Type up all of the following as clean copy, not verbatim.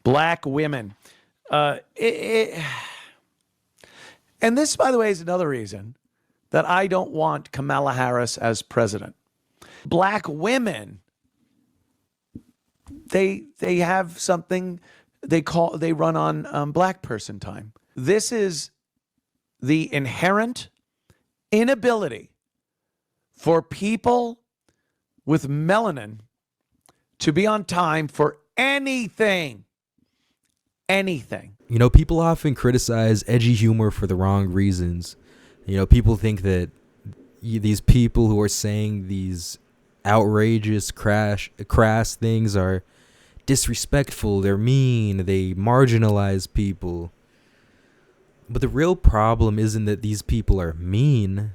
Black women. Uh, it, it, and this, by the way, is another reason that I don't want Kamala Harris as president. Black women, they have something they run on black person time. This is the inherent inability for people with melanin to be on time for anything. Anything. You know, people often criticize edgy humor for the wrong reasons. You know, people think that these people who are saying these outrageous, crass things are disrespectful, they're mean, they marginalize people. But the real problem isn't that these people are mean.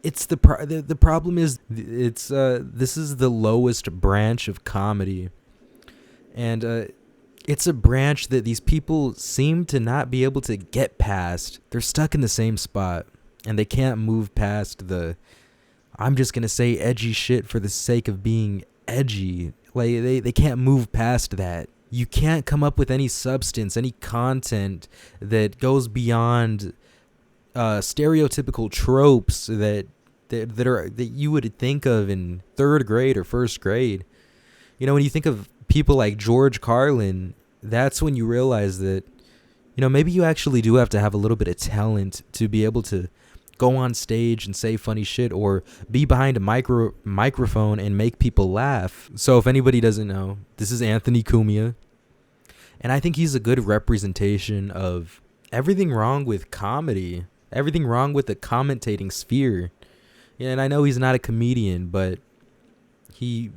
It's the problem is this is the lowest branch of comedy, and it's a branch that these people seem to not be able to get past. They're stuck in the same spot, and they can't move past the I'm just gonna say edgy shit for the sake of being edgy. Like they can't move past that. You can't come up with any substance, any content that goes beyond stereotypical tropes that you would think of in third grade or first grade. You know, when you think of people like George Carlin, that's when you realize that, you know, maybe you actually do have to have a little bit of talent to be able to go on stage and say funny shit or be behind a microphone and make people laugh. So if anybody doesn't know, this is Anthony Cumia, and I think he's a good representation of everything wrong with comedy, everything wrong with the commentating sphere. Yeah, and I know he's not a comedian, but he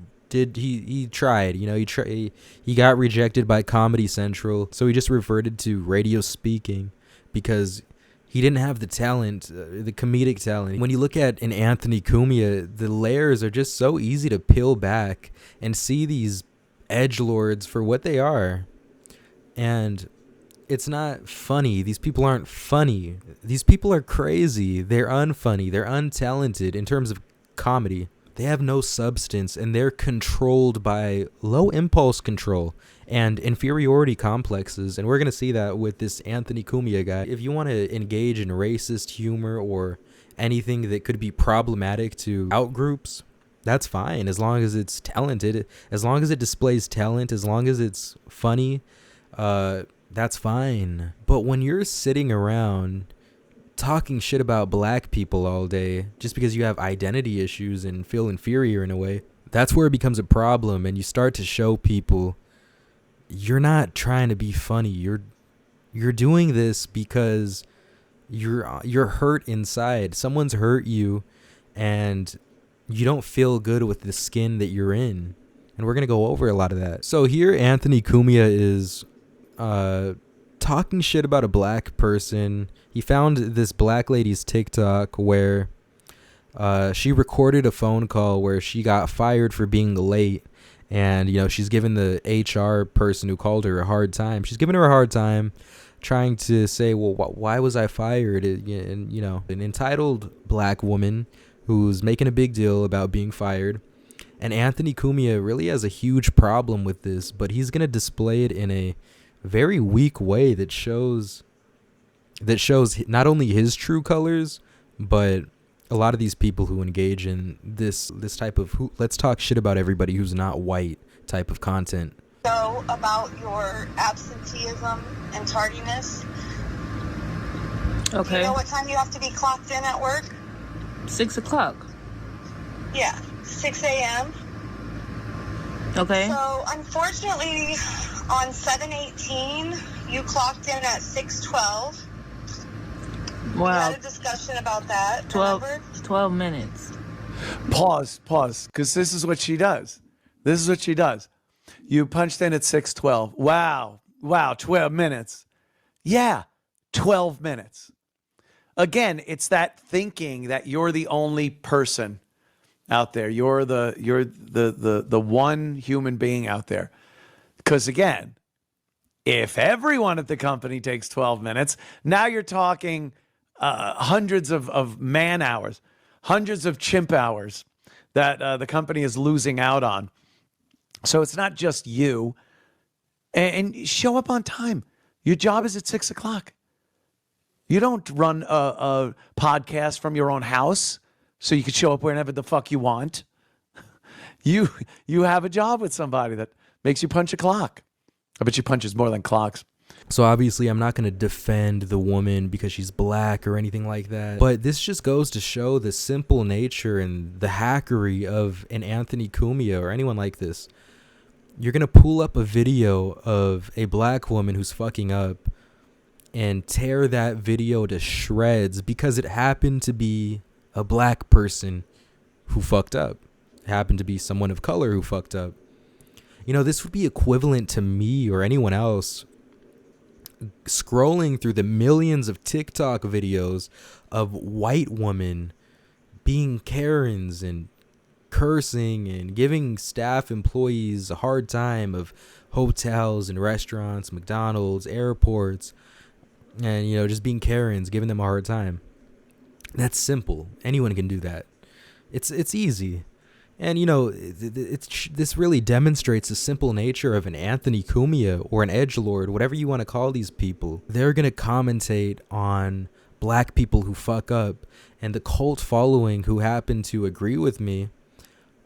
tried, you know, he got rejected by Comedy Central, so he just reverted to radio speaking because he didn't have the talent, the comedic talent. When you look at an Anthony Cumia, the layers are just so easy to peel back and see these edgelords for what they are. And it's not funny. These people aren't funny. These people are crazy. They're unfunny. They're untalented in terms of comedy. They have no substance, and they're controlled by low impulse control and inferiority complexes. And we're going to see that with this Anthony Cumia guy. If you want to engage in racist humor or anything that could be problematic to outgroups, that's fine, as long as it's talented, as long as it displays talent, as long as it's funny, that's fine. But when you're sitting around talking shit about black people all day just because you have identity issues and feel inferior in a way, that's where it becomes a problem. And you start to show people you're not trying to be funny. You're doing this because you're hurt inside. Someone's hurt you and you don't feel good with the skin that you're in. And we're going to go over a lot of that. So here Anthony Cumia is talking shit about a black person. He found this black lady's TikTok where she recorded a phone call where she got fired for being late. And, you know, she's giving the HR person who called her a hard time. She's giving her a hard time, trying to say, well, why was I fired? And, you know, an entitled black woman who's making a big deal about being fired. And Anthony Cumia really has a huge problem with this, but he's going to display it in a very weak way that shows not only his true colors, but a lot of these people who engage in this type of let's talk shit about everybody who's not white type of content. So about your absenteeism and tardiness. Okay. Do you know what time you have to be clocked in at work? 6 o'clock. Yeah, 6 a.m. Okay. So unfortunately, on 7/18, you clocked in at 6:12. Wow. We had a discussion about that. 12 minutes. Pause, because this is what she does. You punched in at 6:12. Wow, 12 minutes. Yeah, 12 minutes. Again, it's that thinking that you're the only person out there. You're the one human being out there. Because again, if everyone at the company takes 12 minutes, now you're talking hundreds of man hours, hundreds of chimp hours that the company is losing out on. So it's not just you. and show up on time. Your job is at 6 o'clock. You don't run a podcast from your own house so you can show up whenever the fuck you want. You have a job with somebody that makes you punch a clock. I bet you punches more than clocks. So obviously I'm not going to defend the woman because she's black or anything like that. But this just goes to show the simple nature and the hackery of an Anthony Cumia or anyone like this. You're going to pull up a video of a black woman who's fucking up and tear that video to shreds because it happened to be a black person who fucked up. It happened to be someone of color who fucked up. You know, this would be equivalent to me or anyone else scrolling through the millions of TikTok videos of white women being Karens and cursing and giving staff employees a hard time of hotels and restaurants, McDonald's, airports, and, you know, just being Karens, giving them a hard time. That's simple. Anyone can do that. It's easy. And, you know, this really demonstrates the simple nature of an Anthony Cumia or an edgelord, whatever you want to call these people. They're going to commentate on black people who fuck up, and the cult following who happen to agree with me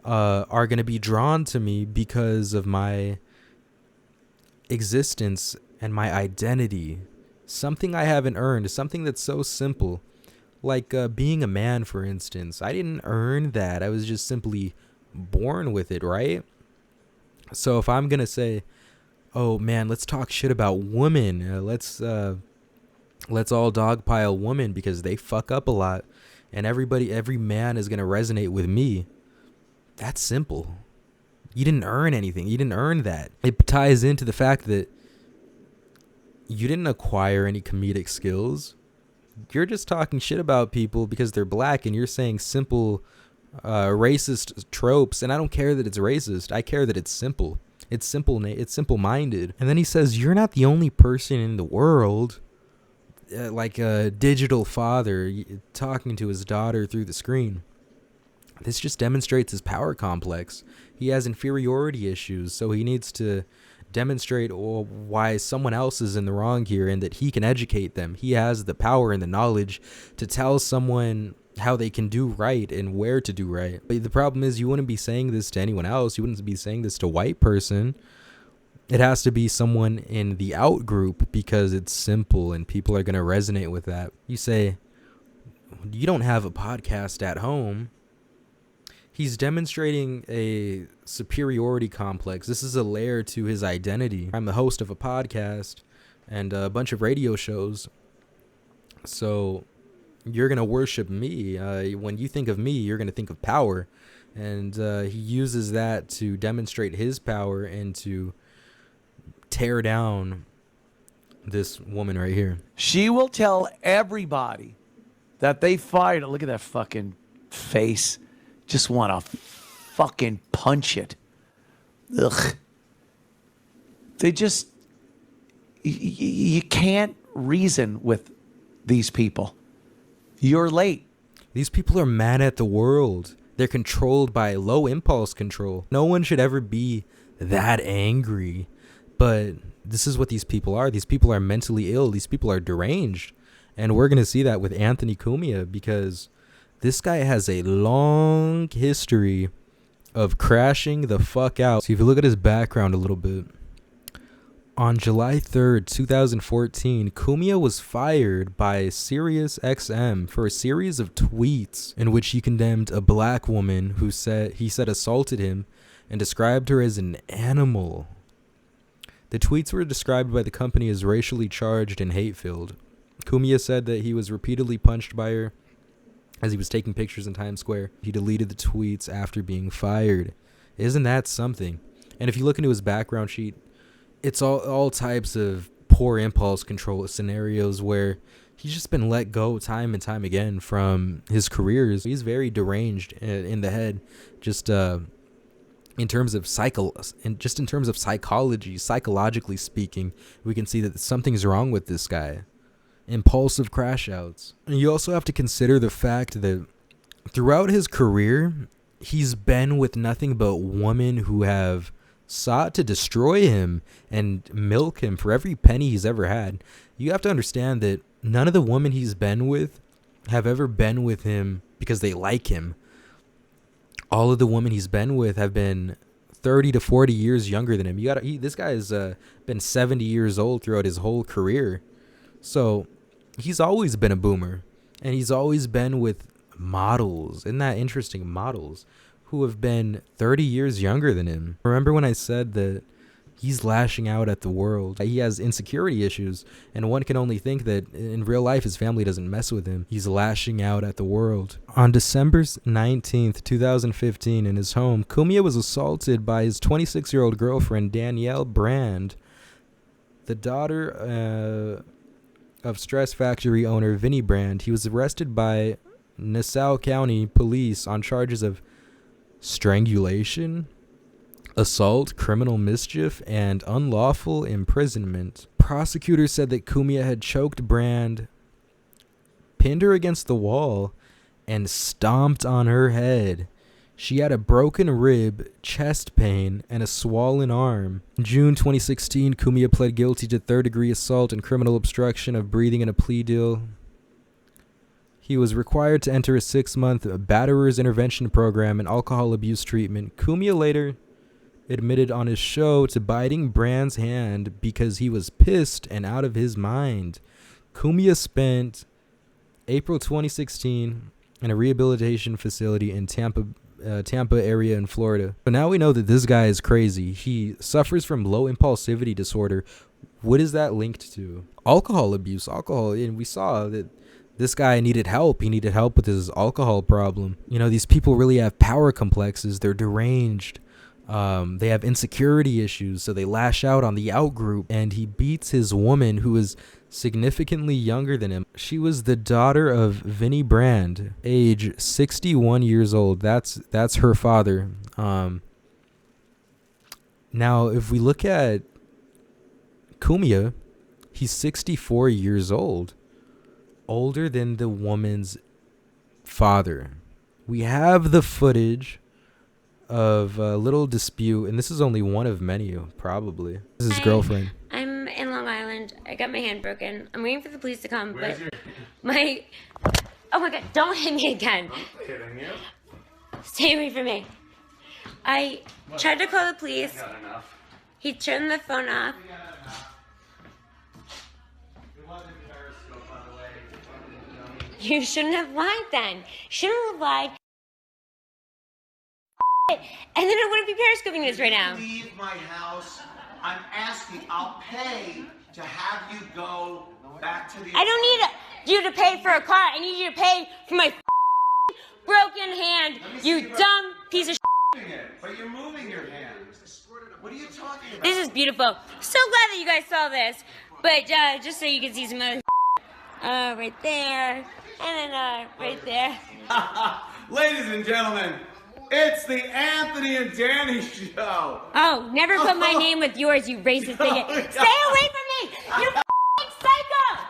are going to be drawn to me because of my existence and my identity. Something I haven't earned, something that's so simple. Like being a man, for instance. I didn't earn that. I was just simply born with it, right? So if I'm going to say, oh, man, let's talk shit about women. Let's all dogpile women because they fuck up a lot. And every man is going to resonate with me. That's simple. You didn't earn anything. You didn't earn that. It ties into the fact that you didn't acquire any comedic skills. You're just talking shit about people because they're black, and you're saying simple racist tropes, and I don't care that it's racist. I care that it's simple. It's simple-minded. And then he says, you're not the only person in the world, like a digital father talking to his daughter through the screen. This just demonstrates his power complex. He has inferiority issues, so he needs to demonstrate why someone else is in the wrong here and that he can educate them. He has the power and the knowledge to tell someone how they can do right and where to do right. But the problem is you wouldn't be saying this to anyone else. You wouldn't be saying this to a white person. It has to be someone in the out group because it's simple and people are going to resonate with that. You say, you don't have a podcast at home. He's demonstrating a superiority complex. This is a layer to his identity. I'm the host of a podcast and a bunch of radio shows. So you're going to worship me. When you think of me, you're going to think of power. And he uses that to demonstrate his power and to tear down this woman right here. She will tell everybody that they fired. Look at that fucking face. Just want to fucking punch it. Ugh. They just, you can't reason with these people. You're late. These people are mad at the world. They're controlled by low impulse control. No one should ever be that angry. But this is what these people are. These people are mentally ill. These people are deranged. And we're going to see that with Anthony Cumia because this guy has a long history of crashing the fuck out. So if you look at his background a little bit, on July 3rd, 2014, Cumia was fired by SiriusXM for a series of tweets in which he condemned a black woman who he said assaulted him and described her as an animal. The tweets were described by the company as racially charged and hate-filled. Cumia said that he was repeatedly punched by her as he was taking pictures in Times Square. He deleted the tweets after being fired. Isn't that something? And if you look into his background sheet, it's all types of poor impulse control scenarios where he's just been let go time and time again from his careers. He's very deranged in the head, just in terms of psychology, psychologically speaking. We can see that something's wrong with this guy. Impulsive crash outs. And you also have to consider the fact that throughout his career, he's been with nothing but women who have sought to destroy him and milk him for every penny he's ever had. You have to understand that none of the women he's been with have ever been with him because they like him. All of the women he's been with have been 30 to 40 years younger than him. This guy has been 70 years old throughout his whole career. So he's always been a boomer, and he's always been with models. Isn't that interesting? Models who have been 30 years younger than him. Remember when I said that he's lashing out at the world? He has insecurity issues, and one can only think that in real life his family doesn't mess with him. He's lashing out at the world. On December 19th, 2015, in his home, Cumia was assaulted by his 26-year-old girlfriend, Danielle Brand, the daughter of Stress Factory owner Vinnie Brand. He was arrested by Nassau County Police on charges of strangulation, assault, criminal mischief, and unlawful imprisonment. Prosecutors said that Cumia had choked Brand, pinned her against the wall, and stomped on her head. She had a broken rib, chest pain, and a swollen arm. In June 2016, Cumia pled guilty to third-degree assault and criminal obstruction of breathing in a plea deal. He was required to enter a 6-month batterers intervention program and alcohol abuse treatment. Cumia later admitted on his show to biting Brand's hand because he was pissed and out of his mind. Cumia spent April 2016 in a rehabilitation facility in Tampa area in Florida. But now we know that this guy is crazy. He suffers from low impulsivity disorder. What is that linked to? Alcohol abuse. And we saw that this guy needed help. He needed help with his alcohol problem. You know, these people really have power complexes. They're deranged. They have insecurity issues, so they lash out on the out group. And he beats his woman, who is significantly younger than him. She was the daughter of Vinnie Brand, age 61 years old. That's her father. Now, if we look at Cumia, he's 64 years old, older than the woman's father. We have the footage of a little dispute, and this is only one of many, probably. This is his girlfriend. I'm in Long Island. I got my hand broken. I'm waiting for the police to come, but oh my god, don't hit me again. I'm kidding you. Stay away from me. I tried to call the police. He turned the phone off. You shouldn't have lied then. Shouldn't have lied. And then I wouldn't be periscoping this right now. Leave my house. I'm asking. I'll pay to have you go back to the. I don't need you to pay for a car. I need you to pay for my broken hand. You dumb piece of shit. But you're moving your hands. What are you talking about? This is beautiful. So glad that you guys saw this. But just so you can see some other right there. And then right there. Ladies and gentlemen, it's the Anthony and Danny show. Oh, never put my name with yours, you racist bigot. Stay away from me, you psycho!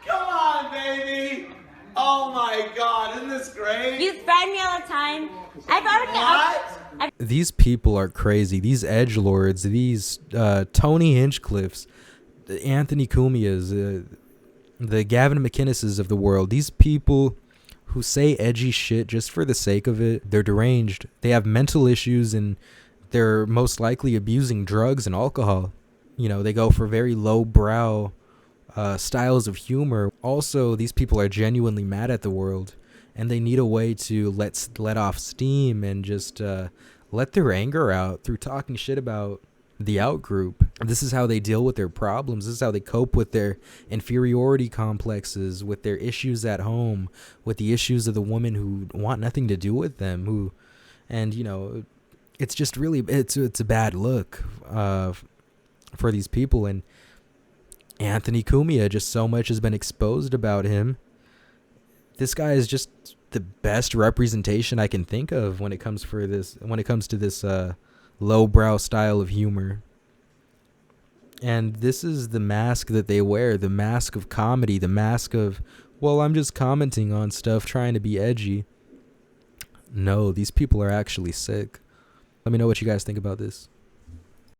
Come on, baby. Oh my God, isn't this great? You threaten me all the time. I've already. These people are crazy. These edgelords, these Tony Hinchcliffes, the Anthony Cumias, the Gavin McInneses of the world. These people who say edgy shit just for the sake of it, they're deranged. They have mental issues, and they're most likely abusing drugs and alcohol. You know, they go for very lowbrow styles of humor. Also, these people are genuinely mad at the world, and they need a way to let off steam and just let their anger out through talking shit about the out group. This is how they deal with their problems. This is how they cope with their inferiority complexes, with their issues at home, with the issues of the women who want nothing to do with them, and you know, it's just really, it's a bad look for these people. And Anthony Cumia, just so much has been exposed about him. This guy is just the best representation I can think of when it comes to this lowbrow style of humor. And this is the mask that they wear, the mask of comedy, the mask of, well, I'm just commenting on stuff, trying to be edgy. No, these people are actually sick. Let me know what you guys think about this.